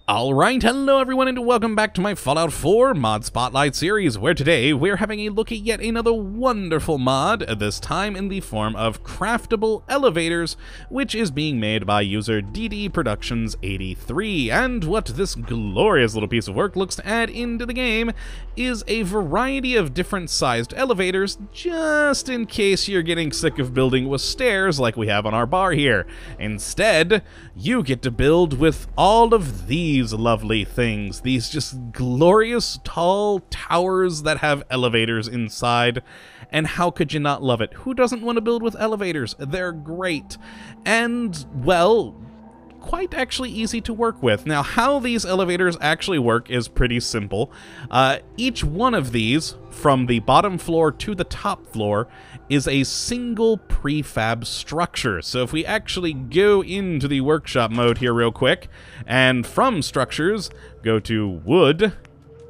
Alright, hello everyone and welcome back to my Fallout 4 Mod Spotlight series, where today we're having a look at yet another wonderful mod, this time in the form of Craftable Elevators, which is being made by user DD Productions 83. And what this glorious little piece of work looks to add into the game is a variety of different sized elevators, just in case you're getting sick of building with stairs like we have on our bar here. Instead, you get to build with all of these lovely things, these just glorious tall towers that have elevators inside. And how could you not love it? Who doesn't want to build with elevators? They're great. And, well, quite actually easy to work with. Now, how these elevators actually work is pretty simple. Each one of these, from the bottom floor to the top floor, is a single prefab structure. So if we actually go into the workshop mode here real quick, and from structures, go to wood,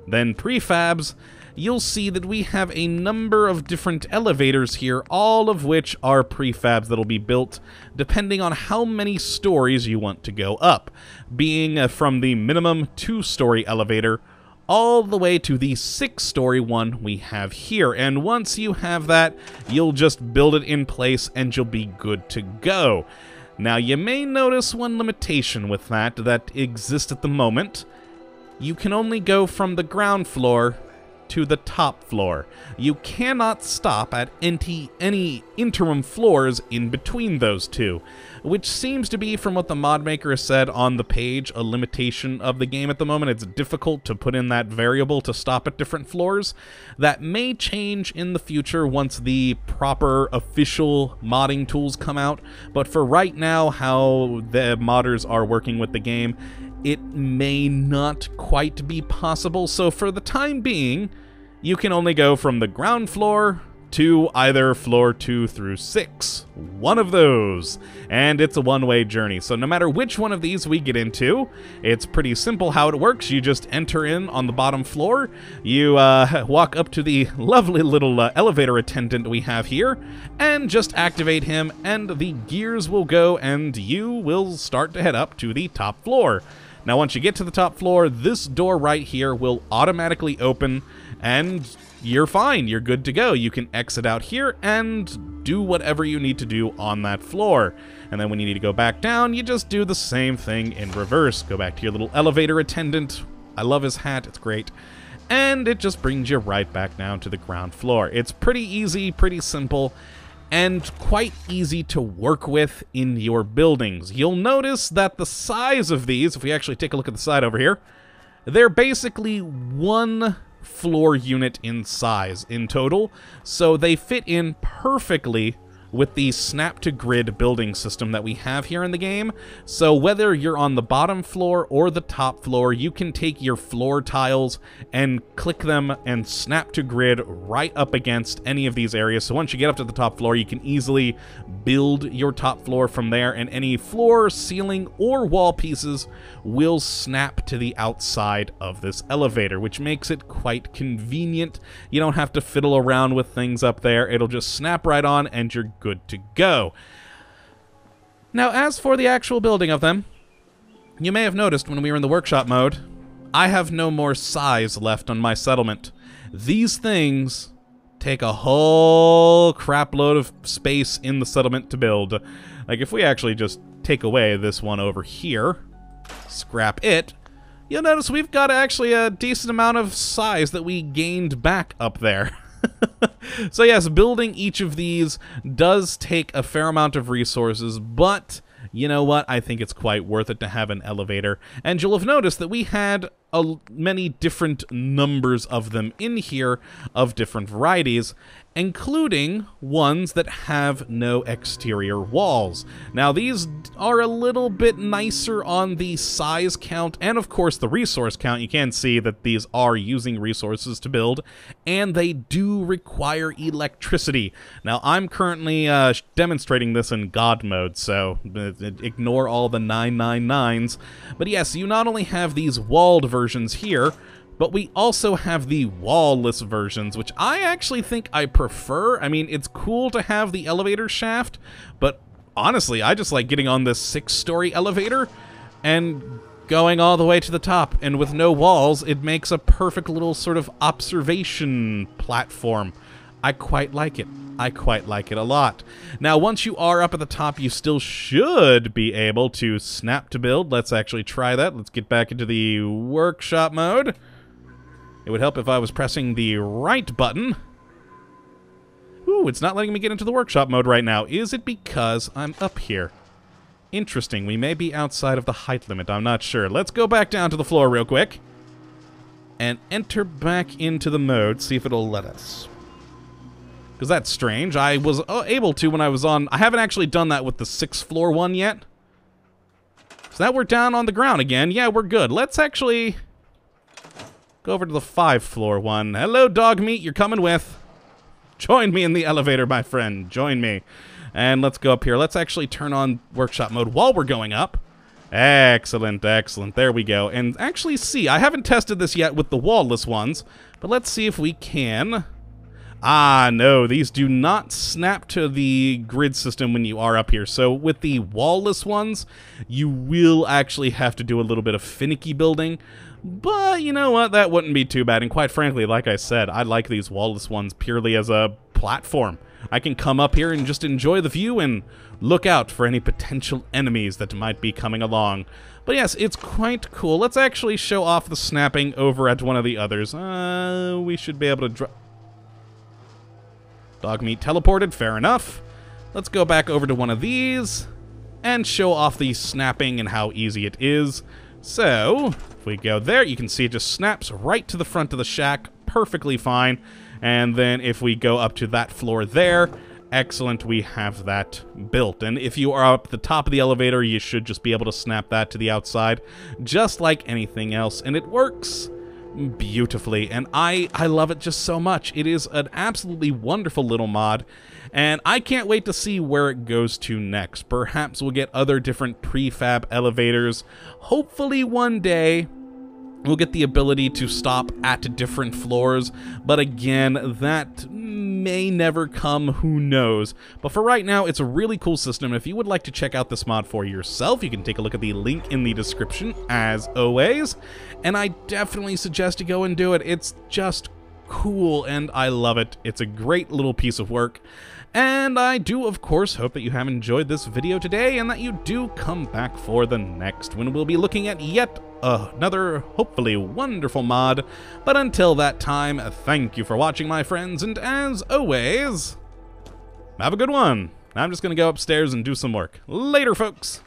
then prefabs, you'll see that we have a number of different elevators here, all of which are prefabs that'll be built depending on how many stories you want to go up, being from the minimum 2-story elevator all the way to the 6-story one we have here. And once you have that, you'll just build it in place and you'll be good to go. Now, you may notice one limitation with that exists at the moment. You can only go from the ground floor to the top floor. You cannot stop at any interim floors in between those two, which seems to be, from what the mod maker has said on the page, a limitation of the game at the moment. It's difficult to put in that variable to stop at different floors. That may change in the future once the proper official modding tools come out, but for right now, how the modders are working with the game, it may not quite be possible. So for the time being, you can only go from the ground floor to either floor 2 through 6. One of those. And it's a one-way journey. So no matter which one of these we get into, it's pretty simple how it works. You just enter in on the bottom floor. You walk up to the lovely little elevator attendant we have here, and just activate him, and the gears will go, and you will start to head up to the top floor. Now, once you get to the top floor, this door right here will automatically open, and you're fine. You're good to go. You can exit out here and do whatever you need to do on that floor. And then when you need to go back down, you just do the same thing in reverse. Go back to your little elevator attendant. I love his hat. It's great. And it just brings you right back down to the ground floor. It's pretty easy, pretty simple, and quite easy to work with in your buildings. You'll notice that the size of these, if we actually take a look at the side over here, they're basically one floor unit in size in total, so they fit in perfectly with the snap-to-grid building system that we have here in the game. So whether you're on the bottom floor or the top floor, you can take your floor tiles and click them and snap to grid right up against any of these areas. So once you get up to the top floor, you can easily build your top floor from there, and any floor, ceiling, or wall pieces will snap to the outside of this elevator, which makes it quite convenient. You don't have to fiddle around with things up there. It'll just snap right on and you're good to go. Now, as for the actual building of them, you may have noticed when we were in the workshop mode, I have no more size left on my settlement. These things take a whole crap load of space in the settlement to build. Like, if we actually just take away this one over here, scrap it, you'll notice we've got actually a decent amount of size that we gained back up there. So yes, building each of these does take a fair amount of resources, but you know what? I think it's quite worth it to have an elevator. And you'll have noticed that we had many different numbers of them in here, of different varieties, including ones that have no exterior walls. Now, these are a little bit nicer on the size count and, of course, the resource count. You can see that these are using resources to build, and they do require electricity. Now, I'm currently demonstrating this in God mode, so ignore all the 999s. But yes, you not only have these walled versions here, but we also have the wall-less versions, which I actually think I prefer. I mean, it's cool to have the elevator shaft, but honestly, I just like getting on this 6-story elevator and going all the way to the top, and with no walls, it makes a perfect little sort of observation platform. I quite like it. I quite like it a lot. Now, once you are up at the top, you still should be able to snap to build. Let's actually try that. Let's get back into the workshop mode. It would help if I was pressing the right button. Ooh, it's not letting me get into the workshop mode right now. Is it because I'm up here? Interesting. We may be outside of the height limit. I'm not sure. Let's go back down to the floor real quick and enter back into the mode. See if it'll let us. Because that's strange. I was able to when I was on... I haven't actually done that with the 6th floor one yet. So now we're down on the ground again. Yeah, we're good. Let's actually go over to the 5th floor one. Hello, dog meat. You're coming with. Join me in the elevator, my friend. Join me. And let's go up here. Let's actually turn on workshop mode while we're going up. Excellent, excellent. There we go. And actually see, I haven't tested this yet with the wall-less ones, but let's see if we can... Ah, no, these do not snap to the grid system when you are up here. So with the wall-less ones, you will actually have to do a little bit of finicky building. But you know what? That wouldn't be too bad. And quite frankly, like I said, I like these wall-less ones purely as a platform. I can come up here and just enjoy the view and look out for any potential enemies that might be coming along. But yes, it's quite cool. Let's actually show off the snapping over at one of the others. We should be able to... Dog meat teleported, fair enough. Let's go back over to one of these and show off the snapping and how easy it is. So, if we go there, you can see it just snaps right to the front of the shack, perfectly fine. And then if we go up to that floor there, excellent, we have that built. And if you are up the top of the elevator, you should just be able to snap that to the outside, just like anything else. And it works beautifully, and I love it just so much. It is an absolutely wonderful little mod, and I can't wait to see where it goes to next. Perhaps we'll get other different prefab elevators. Hopefully one day we'll get the ability to stop at different floors, but again, that may never come, who knows. But for right now, it's a really cool system. If you would like to check out this mod for yourself, you can take a look at the link in the description, as always. And I definitely suggest you go and do it. It's just cool, and I love it. It's a great little piece of work. And I do, of course, hope that you have enjoyed this video today and that you do come back for the next, when we'll be looking at yet another, hopefully, wonderful mod. But until that time, thank you for watching, my friends, and as always, have a good one. I'm just going to go upstairs and do some work. Later, folks!